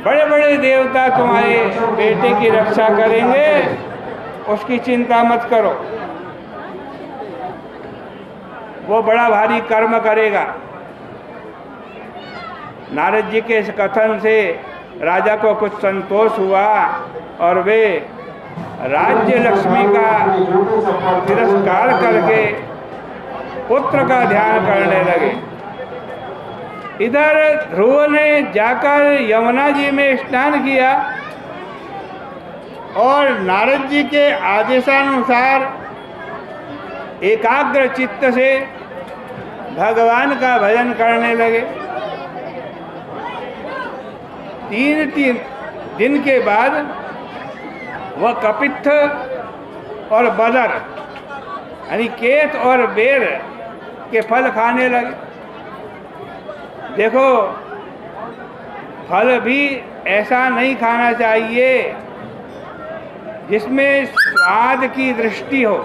बड़े बड़े देवता तुम्हारे बेटे की रक्षा करेंगे, उसकी चिंता मत करो। वो बड़ा भारी कर्म करेगा। नारद जी के इस कथन से राजा को कुछ संतोष हुआ और वे राज्य लक्ष्मी का तिरस्कार करके पुत्र का ध्यान करने लगे। इधर ध्रुव ने जाकर यमुना जी में स्नान किया और नारद जी के आदेशानुसार एकाग्र चित्त से भगवान का भजन करने लगे। तीन दिन के बाद वह कपित्थ और बदर यानी केत और बेर के फल खाने लगे। देखो, फल भी ऐसा नहीं खाना चाहिए जिसमें स्वाद की दृष्टि हो।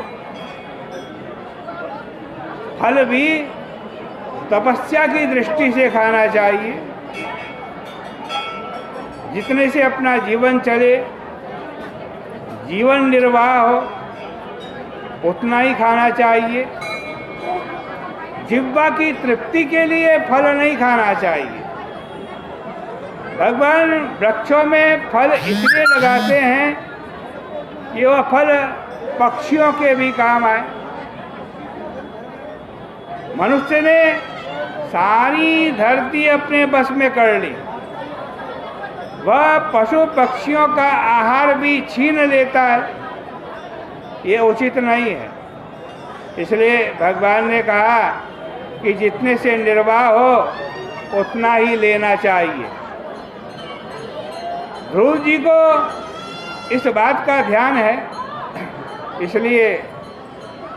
फल भी तपस्या की दृष्टि से खाना चाहिए। जितने से अपना जीवन चले, जीवन निर्वाह हो, उतना ही खाना चाहिए। जिह्वा की तृप्ति के लिए फल नहीं खाना चाहिए। भगवान वृक्षों में फल इसलिए लगाते हैं कि वह फल पक्षियों के भी काम आए। मनुष्य ने सारी धरती अपने बस में कर ली, वह पशु पक्षियों का आहार भी छीन लेता है, ये उचित नहीं है। इसलिए भगवान ने कहा कि जितने से निर्वाह हो उतना ही लेना चाहिए। ध्रुव जी को इस बात का ध्यान है, इसलिए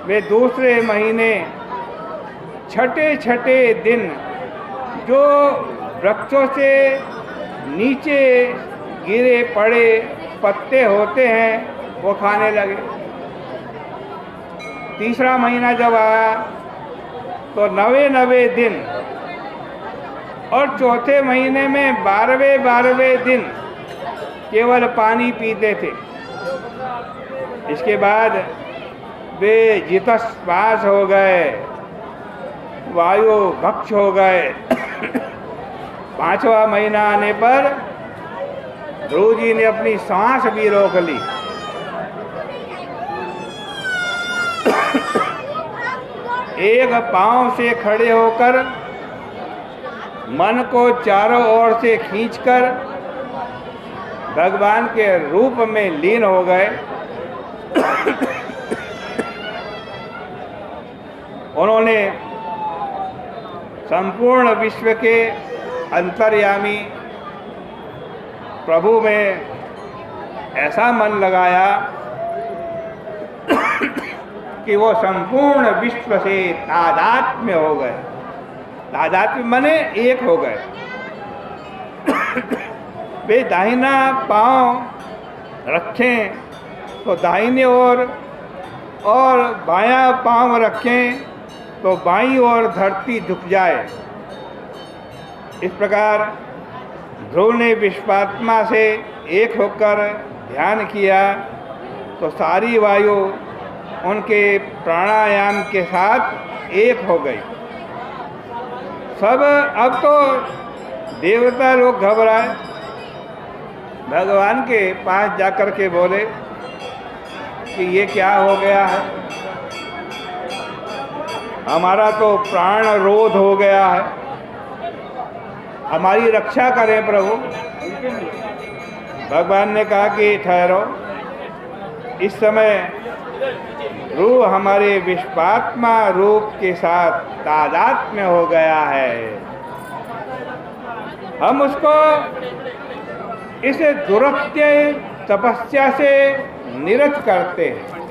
वे दूसरे महीने छठे दिन जो वृक्षों से नीचे गिरे पड़े पत्ते होते हैं वो खाने लगे। तीसरा महीना जब आया तो 9 दिन और चौथे महीने में 12वें दिन केवल पानी पीते थे। इसके बाद वे जितश्वास हो गए, वायु भक्ष हो गए। 5वां महीना आने पर ध्रुव जी ने अपनी सांस भी रोक ली। एक पांव से खड़े होकर मन को चारों ओर से खींचकर भगवान के रूप में लीन हो गए। उन्होंने संपूर्ण विश्व के अंतर्यामी प्रभु में ऐसा मन लगाया कि वो संपूर्ण विश्व से तादात्म्य हो गए। तादात्म्य माने एक हो गए। वे दाहिना पांव रखें तो दाहिने ओर और बायां पांव रखें तो बाईं ओर धरती झुक जाए। इस प्रकार ध्रुव ने विश्वात्मा से एक होकर ध्यान किया तो सारी वायु उनके प्राणायाम के साथ एक हो गई। सब अब तो देवता लोग घबराए, भगवान के पास जाकर के बोले कि ये क्या हो गया है, हमारा तो प्राण रोध हो गया है, हमारी रक्षा करें प्रभु। भगवान ने कहा कि ठहरो, इस समय रूह हमारे विश्वात्मा रूप के साथ तादात्म्य हो गया है। हम उसको इस दुरत्य तपस्या से निरत करते हैं।